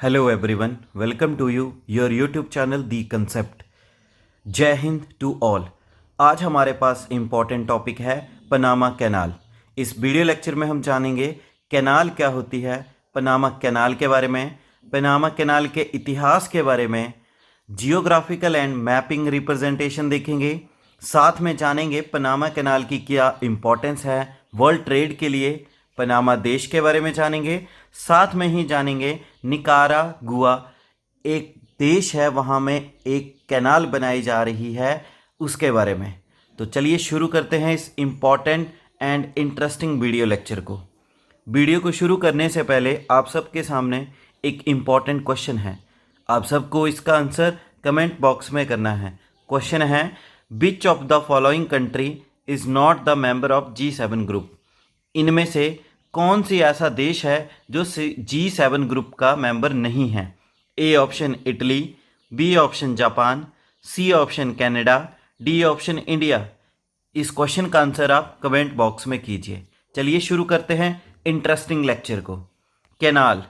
Hello everyone, welcome to your YouTube channel The Concept। जय Hind to all. आज हमारे पास इम्पॉर्टेंट टॉपिक है पनामा कैनाल। इस वीडियो लेक्चर में हम जानेंगे कैनाल क्या होती है, पनामा कैनाल के बारे में, पनामा कैनाल के इतिहास के बारे में, जियोग्राफिकल एंड मैपिंग रिप्रेजेंटेशन देखेंगे। साथ में जानेंगे पनामा कैनाल की क्या इम्पोर्टेंस है वर्ल्ड ट्रेड के लिए, पनामा देश के बारे में जानेंगे। साथ में ही जानेंगे निकारागुआ एक देश है, वहाँ में एक कैनाल बनाई जा रही है, उसके बारे में। तो चलिए शुरू करते हैं इस important and interesting video lecture को। वीडियो को शुरू करने से पहले आप सबके सामने एक इम्पॉर्टेंट क्वेश्चन है। आप सबको इसका आंसर कमेंट बॉक्स में करना है। क्वेश्चन है, which of the following country is not the member of G7 group. इनमें से कौन सी ऐसा देश है जो G7 ग्रुप का मेंबर नहीं है। A option Italy, B option Japan, C option Canada, D option India. इस क्वेश्चन का आंसर आप कमेंट बॉक्स में कीजिए। चलिए शुरू करते हैं इंटरेस्टिंग लेक्चर को। कैनाल,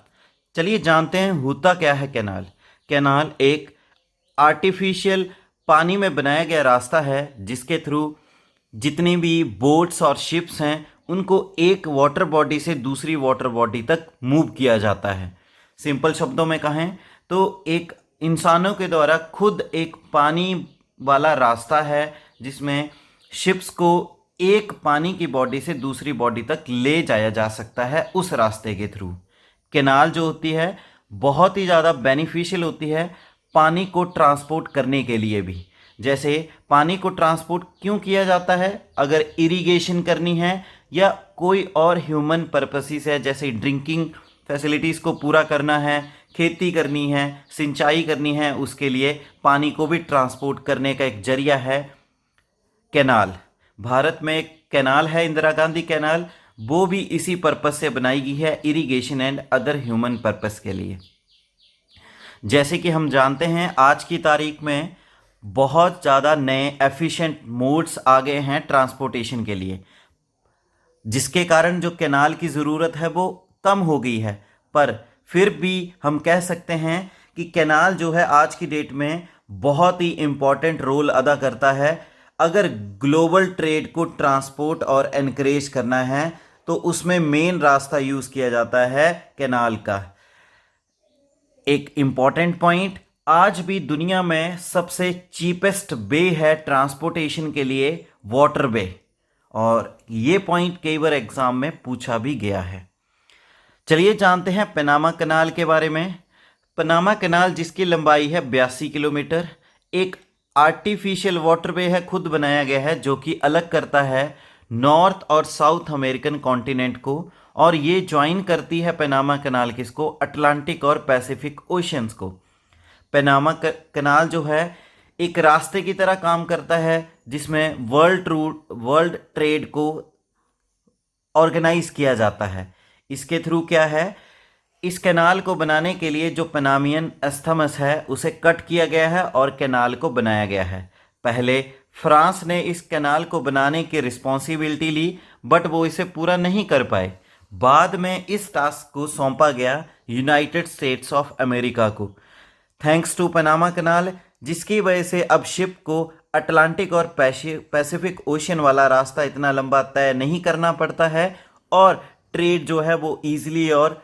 चलिए जानते हैं होता क्या है कैनाल। कैनाल एक आर्टिफिशियल पानी में बनाया गया रास्ता है जिसके थ्रू जितनी भी बोट्स और शिप्स हैं उनको एक वाटर बॉडी से दूसरी वाटर बॉडी तक मूव किया जाता है। सिंपल शब्दों में कहें तो एक इंसानों के द्वारा खुद एक पानी वाला रास्ता है जिसमें शिप्स को एक पानी की बॉडी से दूसरी बॉडी तक ले जाया जा सकता है उस रास्ते के थ्रू। कैनाल जो होती है बहुत ही ज़्यादा बेनिफिशियल होती है पानी को ट्रांसपोर्ट करने के लिए भी। जैसे पानी को ट्रांसपोर्ट क्यों किया जाता है, अगर इरिगेशन करनी है या कोई और ह्यूमन पर्पसेस है, जैसे ड्रिंकिंग फैसिलिटीज़ को पूरा करना है, खेती करनी है, सिंचाई करनी है, उसके लिए पानी को भी ट्रांसपोर्ट करने का एक जरिया है कैनाल। भारत में एक कैनाल है इंदिरा गांधी कैनाल, वो भी इसी पर्पस से बनाई गई है, irrigation and other human purpose के लिए। जैसे कि हम जानते हैं आज की तारीख में बहुत ज़्यादा नए एफिशिएंट मोड्स आ गए हैं ट्रांसपोर्टेशन के लिए, जिसके कारण जो कैनाल की ज़रूरत है वो कम हो गई है। पर फिर भी हम कह सकते हैं कि कैनाल जो है आज की डेट में बहुत ही इम्पॉर्टेंट रोल अदा करता है। अगर ग्लोबल ट्रेड को ट्रांसपोर्ट और एनकरेज करना है तो उसमें मेन रास्ता यूज़ किया जाता है कैनाल का। एक इम्पॉर्टेंट पॉइंट, आज भी दुनिया में सबसे चीपेस्ट वे है ट्रांसपोर्टेशन के लिए वाटर वे, और ये पॉइंट कई बार एग्जाम में पूछा भी गया है। चलिए जानते हैं पनामा कैनाल के बारे में। पनामा कैनाल जिसकी लंबाई है 82 किलोमीटर, एक आर्टिफिशियल वाटरवे है, खुद बनाया गया है, जो कि अलग करता है नॉर्थ और साउथ अमेरिकन कॉन्टिनेंट को, और ये ज्वाइन करती है पनामा कैनाल किसको, अटलांटिक और पैसिफिक ओशंस को। पनामा कैनाल जो है एक रास्ते की तरह काम करता है जिसमें वर्ल्ड ट्रेड को ऑर्गेनाइज किया जाता है। इसके थ्रू क्या है, इस कैनाल को बनाने के लिए जो पनामियन एस्थमस है उसे कट किया गया है और कैनाल को बनाया गया है। पहले फ्रांस ने इस कैनाल को बनाने की रिस्पॉन्सिबिलिटी ली, बट वो इसे पूरा नहीं कर पाए। बाद में इस टास्क को सौंपा गया यूनाइटेड स्टेट्स ऑफ अमेरिका को, थैंक्स टू पनामा कैनाल, जिसकी वजह से अब शिप को अटलांटिक और पैसिफिक ओशन वाला रास्ता इतना लंबा तय नहीं करना पड़ता है और ट्रेड जो है वो ईजिली और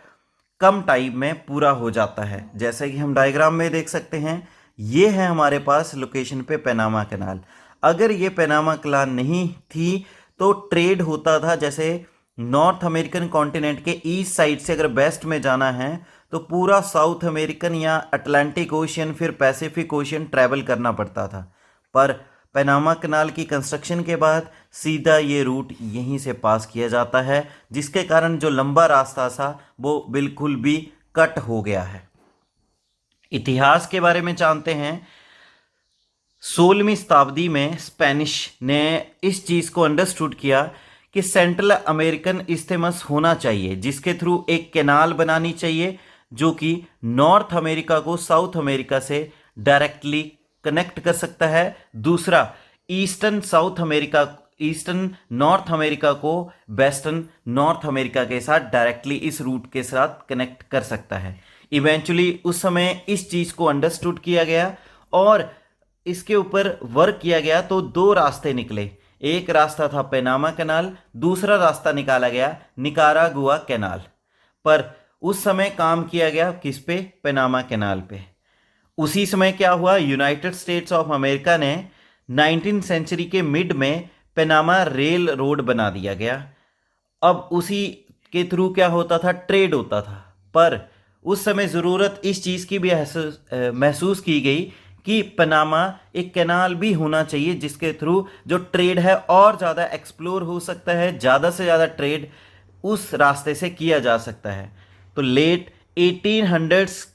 कम टाइम में पूरा हो जाता है। जैसे कि हम डायग्राम में देख सकते हैं, ये है हमारे पास लोकेशन पे पनामा कैनाल। अगर ये पनामा कैनाल नहीं थी तो ट्रेड होता था, जैसे नॉर्थ अमेरिकन कॉन्टिनेंट के ईस्ट साइड से अगर वेस्ट में जाना है तो पूरा साउथ अमेरिकन या अटलांटिक ओशियन फिर पैसिफिक ओशियन ट्रैवल करना पड़ता था। पर पनामा कैनाल की कंस्ट्रक्शन के बाद सीधा ये रूट यहीं से पास किया जाता है, जिसके कारण जो लंबा रास्ता था वो बिल्कुल भी कट हो गया है। इतिहास के बारे में जानते हैं। 16वीं शताब्दी में स्पेनिश ने इस चीज़ को अंडरस्टूड किया कि सेंट्रल अमेरिकन इस्थमस होना चाहिए, जिसके थ्रू एक कैनाल बनानी चाहिए जो कि नॉर्थ अमेरिका को साउथ अमेरिका से डायरेक्टली कनेक्ट कर सकता है। दूसरा, ईस्टर्न नॉर्थ अमेरिका को वेस्टर्न नॉर्थ अमेरिका के साथ डायरेक्टली इस रूट के साथ कनेक्ट कर सकता है। इवेंचुअली उस समय इस चीज़ को अंडरस्टूड किया गया और इसके ऊपर वर्क किया गया, तो दो रास्ते निकले। एक रास्ता था पनामा कैनाल, दूसरा रास्ता निकाला गया निकारागुआ कैनाल। पर उस समय काम किया गया किस पे? पनामा कैनाल पे। उसी समय क्या हुआ, यूनाइटेड स्टेट्स ऑफ अमेरिका ने 19th सेंचुरी के मिड में पनामा रेल रोड बना दिया गया। अब उसी के थ्रू क्या होता था? ट्रेड होता था। पर उस समय ज़रूरत इस चीज़ की भी महसूस की गई कि पनामा एक कैनाल भी होना चाहिए जिसके थ्रू जो ट्रेड है और ज़्यादा एक्सप्लोर हो सकता है, ज़्यादा से ज़्यादा ट्रेड उस रास्ते से किया जा सकता है। तो लेट 1800s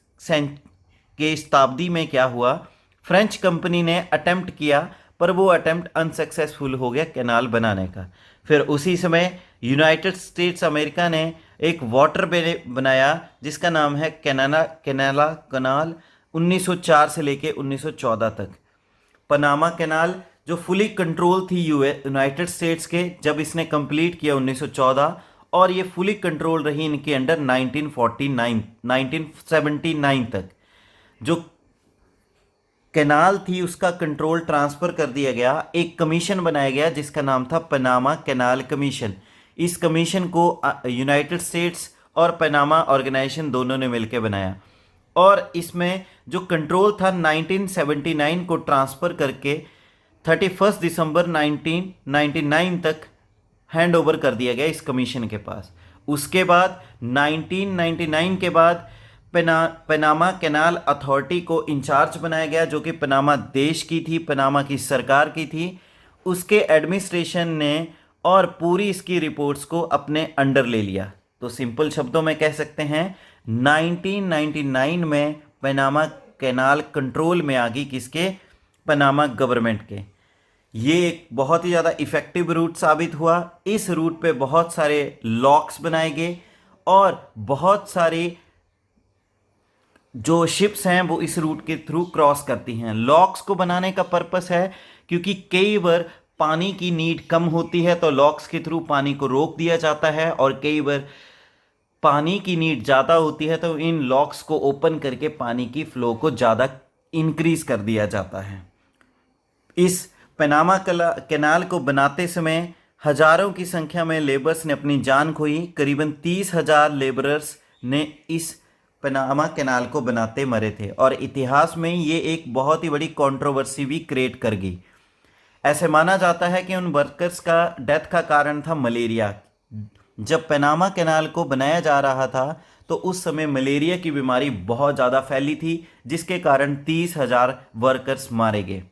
के शताब्दी में क्या हुआ, फ्रेंच कंपनी ने अटेम्प्ट किया, पर वो अटेम्प्ट अनसक्सेसफुल हो गया कैनाल बनाने का। फिर उसी समय यूनाइटेड स्टेट्स अमेरिका ने एक वाटर बनाया जिसका नाम है कैनाल 1904 से लेके 1914 तक। पनामा कैनाल जो फुली कंट्रोल थी यूनाइटेड स्टेट्स के, जब इसने कंप्लीट किया 1914, और ये फुली कंट्रोल रही इनके अंडर 1979 तक। जो कैनाल थी उसका कंट्रोल ट्रांसफ़र कर दिया गया, एक कमीशन बनाया गया जिसका नाम था पनामा कैनाल कमीशन। इस कमीशन को यूनाइटेड स्टेट्स और पनामा ऑर्गेनाइजेशन दोनों ने मिलकर बनाया, और इसमें जो कंट्रोल था 1979 को ट्रांसफ़र करके 31 दिसंबर 1999 तक हैंड ओवर कर दिया गया इस कमीशन के पास। उसके बाद 1999 के बाद पनामा कैनाल अथॉरिटी को इंचार्ज बनाया गया, जो कि पनामा देश की थी, पनामा की सरकार की थी। उसके एडमिनिस्ट्रेशन ने और पूरी इसकी रिपोर्ट्स को अपने अंडर ले लिया। तो सिंपल शब्दों में कह सकते हैं 1999 में पनामा कैनाल कंट्रोल में आ गई किसके? पनामा गवर्नमेंट के। ये एक बहुत ही ज़्यादा इफ़ेक्टिव रूट साबित हुआ। इस रूट पे बहुत सारे लॉक्स बनाए गए और बहुत सारे जो शिप्स हैं वो इस रूट के थ्रू क्रॉस करती हैं। लॉक्स को बनाने का पर्पस है क्योंकि कई बार पानी की नीड कम होती है तो लॉक्स के थ्रू पानी को रोक दिया जाता है, और कई बार पानी की नीड ज़्यादा होती है तो इन लॉक्स को ओपन करके पानी की फ्लो को ज़्यादा इंक्रीज कर दिया जाता है। इस पनामा कैनाल को बनाते समय हजारों की संख्या में लेबर्स ने अपनी जान खोई। करीबन 30,000 लेबरर्स ने इस पनामा कैनाल को बनाते मरे थे, और इतिहास में ये एक बहुत ही बड़ी कंट्रोवर्सी भी क्रिएट कर गई। ऐसे माना जाता है कि उन वर्कर्स का डेथ का कारण था मलेरिया। जब पनामा कैनाल को बनाया जा रहा था तो उस समय मलेरिया की बीमारी बहुत ज़्यादा फैली थी, जिसके कारण 30,000 वर्कर्स मारे गए।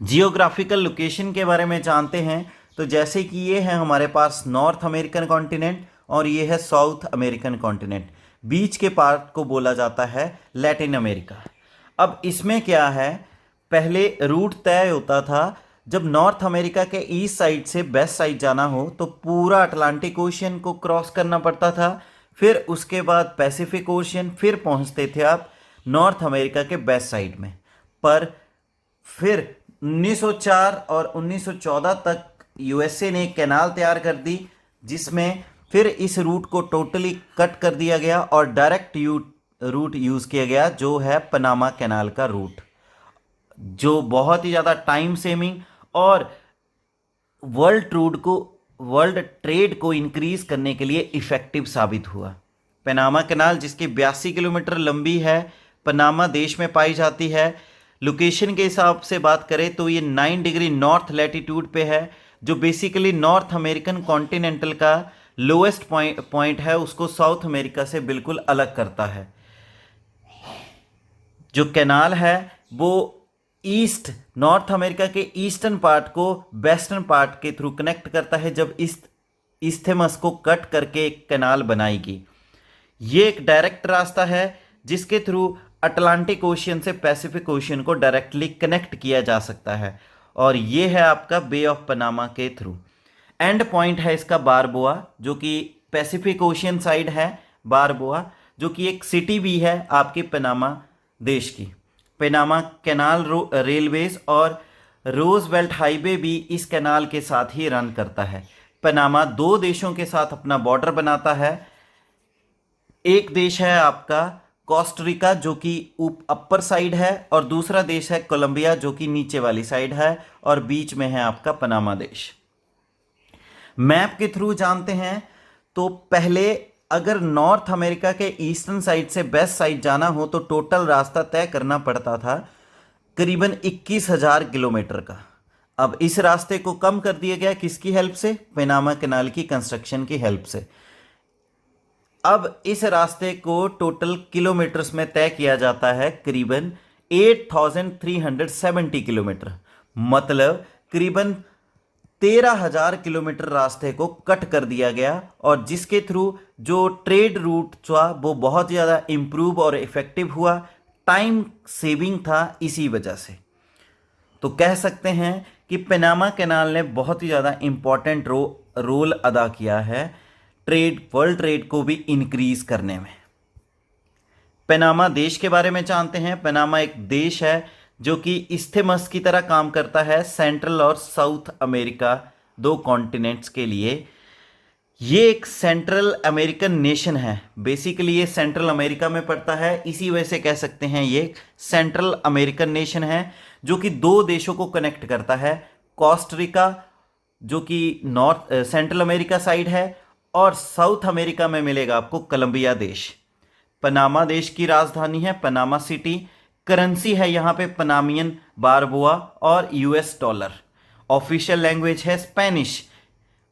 जियोग्राफिकल लोकेशन के बारे में जानते हैं तो जैसे कि ये है हमारे पास नॉर्थ अमेरिकन कॉन्टिनेंट और ये है साउथ अमेरिकन कॉन्टिनेंट। बीच के पार्ट को बोला जाता है लैटिन अमेरिका। अब इसमें क्या है, पहले रूट तय होता था जब नॉर्थ अमेरिका के ईस्ट साइड से वेस्ट साइड जाना हो तो पूरा अटलांटिक ओशियन को क्रॉस करना पड़ता था, फिर उसके बाद पैसिफिक ओशियन, फिर पहुंचते थे आप नॉर्थ अमेरिका के वेस्ट साइड में। पर फिर 1904 और 1914 तक यूएसए ने एक कैनाल तैयार कर दी, जिसमें फिर इस रूट को टोटली कट कर दिया गया और डायरेक्ट रूट यूज़ किया गया, जो है पनामा कैनाल का रूट, जो बहुत ही ज़्यादा टाइम सेविंग और वर्ल्ड ट्रेड को इंक्रीज करने के लिए इफ़ेक्टिव साबित हुआ। पनामा कैनाल जिसकी 82 किलोमीटर लंबी है, पनामा देश में पाई जाती है। लोकेशन के हिसाब से बात करें तो ये 9 डिग्री नॉर्थ लैटिट्यूड पे है, जो बेसिकली नॉर्थ अमेरिकन कॉन्टिनेंटल का लोएस्ट पॉइंट है, उसको साउथ अमेरिका से बिल्कुल अलग करता है। जो कैनाल है वो नॉर्थ अमेरिका के ईस्टर्न पार्ट को वेस्टर्न पार्ट के थ्रू कनेक्ट करता है, जब इस्थेमस को कट करके एक कैनाल बनाएगी। ये एक डायरेक्ट रास्ता है जिसके थ्रू अटलांटिक ओशियन से पैसिफिक ओशियन को डायरेक्टली कनेक्ट किया जा सकता है, और ये है आपका बे ऑफ पनामा के थ्रू। एंड पॉइंट है इसका बारबोआ, जो कि पैसिफिक ओशियन साइड है। बारबोआ जो कि एक सिटी भी है आपके पनामा देश की। पनामा कैनाल रेलवेज और रोजवेल्ट हाईवे भी इस कैनाल के साथ ही रन करता है। पनामा 2 देशों के साथ अपना बॉर्डर बनाता है, एक देश है आपका कोस्टरिका जो कि अपर साइड है, और दूसरा देश है कोलंबिया जो कि नीचे वाली साइड है, और बीच में है आपका पनामा देश। मैप के थ्रू जानते हैं तो पहले अगर नॉर्थ अमेरिका के ईस्टर्न साइड से वेस्ट साइड जाना हो तो टोटल रास्ता तय करना पड़ता था करीबन 21,000 किलोमीटर का। अब इस रास्ते को कम कर दिया गया, किसकी हेल्प से? पनामा कैनाल की कंस्ट्रक्शन की हेल्प से। अब इस रास्ते को टोटल किलोमीटर्स में तय किया जाता है करीबन 8,370 किलोमीटर, मतलब करीबन 13,000 किलोमीटर रास्ते को कट कर दिया गया, और जिसके थ्रू जो ट्रेड रूट था वो बहुत ज़्यादा इम्प्रूव और इफ़ेक्टिव हुआ, टाइम सेविंग था इसी वजह से। तो कह सकते हैं कि पनामा कैनाल ने बहुत ही ज़्यादा इम्पॉर्टेंट रोल अदा किया है वर्ल्ड ट्रेड को भी इंक्रीज करने में। पनामा देश के बारे में जानते हैं। पनामा एक देश है जो कि इस्थेमस की तरह काम करता है सेंट्रल और साउथ अमेरिका, दो कॉन्टिनेंट्स के लिए। ये एक सेंट्रल अमेरिकन नेशन है, बेसिकली ये सेंट्रल अमेरिका में पड़ता है, इसी वजह से कह सकते हैं ये सेंट्रल अमेरिकन नेशन है जो कि दो देशों को कनेक्ट करता है, कोस्टरिका जो कि नॉर्थ सेंट्रल अमेरिका साइड है, और साउथ अमेरिका में मिलेगा आपको कोलंबिया देश। पनामा देश की राजधानी है पनामा सिटी। करेंसी है यहाँ पे पनामियन बारबोआ और यूएस डॉलर। ऑफिशियल लैंग्वेज है स्पेनिश,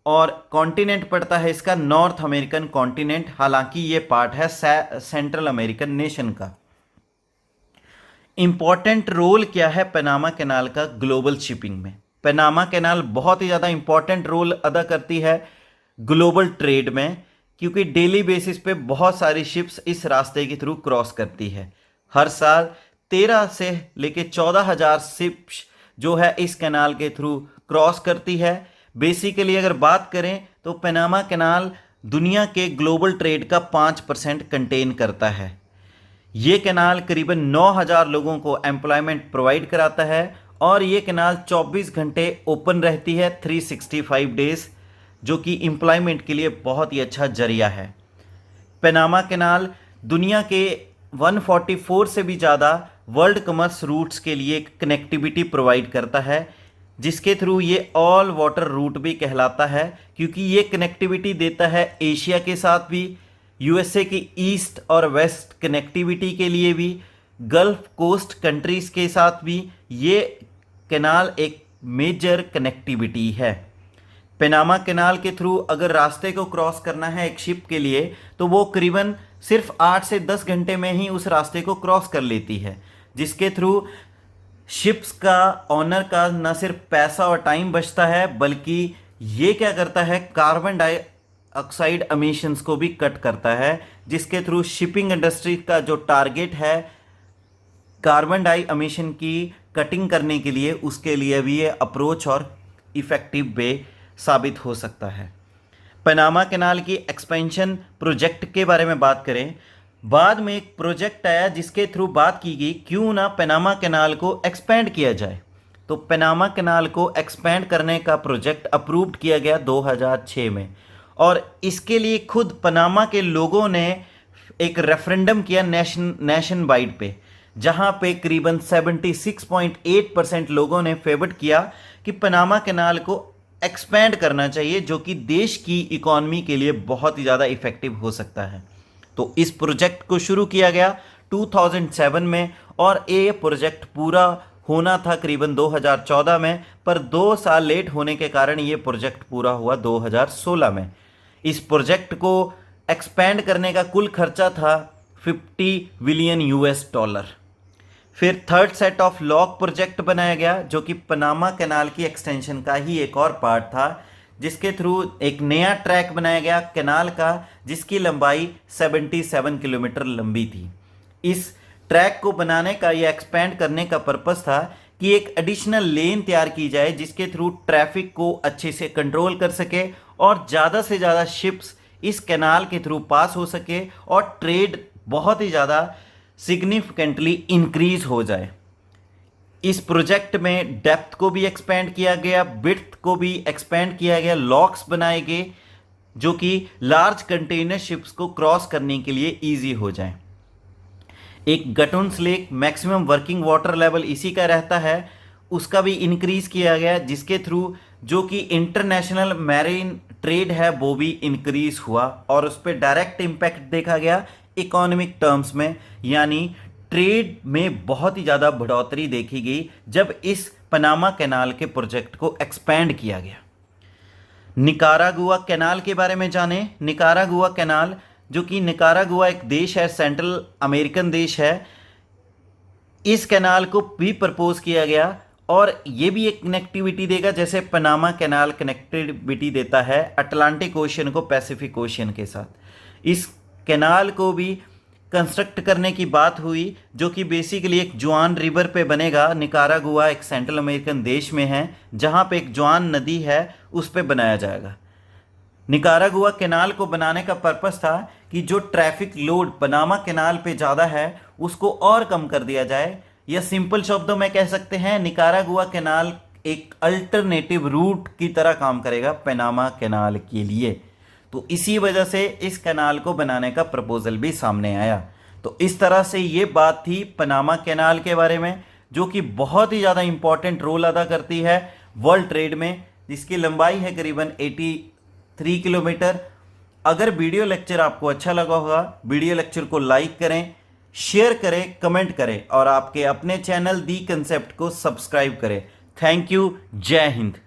और कॉन्टिनेंट पड़ता है इसका नॉर्थ अमेरिकन कॉन्टिनेंट, हालांकि ये पार्ट है सेंट्रल अमेरिकन नेशन का। इंपॉर्टेंट रोल क्या है पनामा कैनाल का ग्लोबल शिपिंग में? पनामा कैनाल बहुत ही ज़्यादा इंपॉर्टेंट रोल अदा करती है ग्लोबल ट्रेड में, क्योंकि डेली बेसिस पे बहुत सारी शिप्स इस रास्ते के थ्रू क्रॉस करती है। हर साल 13 से लेके 14,000 शिप्स जो है इस कैनाल के थ्रू क्रॉस करती है। बेसिकली अगर बात करें तो पनामा कैनाल दुनिया के ग्लोबल ट्रेड का 5% कंटेन करता है। ये कैनाल करीबन 9,000 लोगों को एम्प्लॉयमेंट प्रोवाइड कराता है, और ये कैनाल 24 घंटे ओपन रहती है 365 डेज, जो कि एम्प्लॉयमेंट के लिए बहुत ही अच्छा जरिया है। पनामा कैनाल दुनिया के 144 से भी ज़्यादा वर्ल्ड कॉमर्स रूट्स के लिए कनेक्टिविटी प्रोवाइड करता है, जिसके थ्रू ये ऑल वाटर रूट भी कहलाता है, क्योंकि ये कनेक्टिविटी देता है एशिया के साथ भी, यूएसए की ईस्ट और वेस्ट कनेक्टिविटी के लिए भी, गल्फ कोस्ट कंट्रीज़ के साथ भी ये कैनाल एक मेजर कनेक्टिविटी है। पनामा कैनाल के थ्रू अगर रास्ते को क्रॉस करना है एक शिप के लिए तो वो करीबन सिर्फ 8 से 10 घंटे में ही उस रास्ते को क्रॉस कर लेती है, जिसके थ्रू शिप्स का ऑनर का न सिर्फ पैसा और टाइम बचता है, बल्कि ये क्या करता है कार्बन डाइऑक्साइड एमिशंस को भी कट करता है, जिसके थ्रू शिपिंग इंडस्ट्री का जो टारगेट है कार्बन डाई एमिशन की कटिंग करने के लिए, उसके लिए भी ये अप्रोच और इफ़ेक्टिव वे साबित हो सकता है। पनामा कैनाल की एक्सपेंशन प्रोजेक्ट के बारे में बात करें, बाद में एक प्रोजेक्ट आया जिसके थ्रू बात की गई क्यों ना पनामा कैनाल को एक्सपेंड किया जाए। तो पनामा कैनाल को एक्सपेंड करने का प्रोजेक्ट अप्रूव्ड किया गया 2006 में, और इसके लिए खुद पनामा के लोगों ने एक रेफरेंडम किया नेशन वाइड पे, जहां पे करीबन 76.8% लोगों ने फेवर किया कि पनामा कैनाल को एक्सपेंड करना चाहिए, जो कि देश की इकॉनमी के लिए बहुत ही ज़्यादा इफेक्टिव हो सकता है। तो इस प्रोजेक्ट को शुरू किया गया 2007 में, और ये प्रोजेक्ट पूरा होना था करीबन 2014 में, पर 2 साल लेट होने के कारण ये प्रोजेक्ट पूरा हुआ 2016 में। इस प्रोजेक्ट को एक्सपेंड करने का कुल खर्चा था $50 बिलियन। फिर third set of lock project बनाया गया, जो कि पनामा कैनाल की एक्सटेंशन का ही एक और पार्ट था, जिसके थ्रू एक नया ट्रैक बनाया गया कैनाल का, जिसकी लंबाई 77 किलोमीटर लंबी थी। इस ट्रैक को बनाने का या एक्सपेंड करने का पर्पस था कि एक एडिशनल लेन तैयार की जाए, जिसके थ्रू ट्रैफिक को अच्छे से कंट्रोल कर सके और ज़्यादा से ज़्यादा शिप्स इस कैनाल के थ्रू पास हो सके और ट्रेड बहुत ही ज़्यादा सिग्निफिकेंटली इंक्रीज हो जाए। इस प्रोजेक्ट में डेप्थ को भी एक्सपेंड किया गया, विड्थ को भी एक्सपेंड किया गया, लॉक्स बनाए गए, जो कि लार्ज कंटेनर शिप्स को क्रॉस करने के लिए ईजी हो जाए। एक Gatun's lake maximum working water level इसी का रहता है, उसका भी इंक्रीज किया गया, जिसके थ्रू जो कि इंटरनेशनल मैरीन ट्रेड है वो भी इंक्रीज हुआ और उस पर डायरेक्ट इम्पैक्ट देखा गया इकोनॉमिक टर्म्स में, यानी ट्रेड में बहुत ही ज़्यादा बढ़ोतरी देखी गई जब इस पनामा कैनाल के प्रोजेक्ट को एक्सपेंड किया गया। निकारागुआ कैनाल के बारे में जाने। निकारागुआ कैनाल, जो कि निकारागुआ एक देश है, सेंट्रल अमेरिकन देश है, इस कैनाल को भी प्रपोज किया गया और ये भी एक कनेक्टिविटी देगा जैसे पनामा कैनाल कनेक्टिविटी देता है अटलांटिक ओशियन को पैसिफिक ओशियन के साथ। इस कैनाल को भी कंस्ट्रक्ट करने की बात हुई, जो कि बेसिकली एक जुआन रिवर पे बनेगा। निकारागुआ एक सेंट्रल अमेरिकन देश में है जहाँ पे एक जुआन नदी है, उस पे बनाया जाएगा। निकारागुआ कैनाल को बनाने का पर्पस था कि जो ट्रैफिक लोड पनामा कैनाल पे ज़्यादा है उसको और कम कर दिया जाए, या सिंपल शब्दों में कह सकते हैं निकारागुआ कैनाल एक अल्टरनेटिव रूट की तरह काम करेगा पनामा कैनाल के लिए। तो इसी वजह से इस कैनाल को बनाने का प्रपोजल भी सामने आया। तो इस तरह से ये बात थी पनामा कैनाल के बारे में, जो कि बहुत ही ज़्यादा इंपॉर्टेंट रोल अदा करती है वर्ल्ड ट्रेड में, जिसकी लंबाई है करीबन 83 किलोमीटर। अगर वीडियो लेक्चर आपको अच्छा लगा होगा, वीडियो लेक्चर को लाइक करें, शेयर करें, कमेंट करें और आपके अपने चैनल दी कंसेप्ट को सब्सक्राइब करें। Thank you. जय हिंद।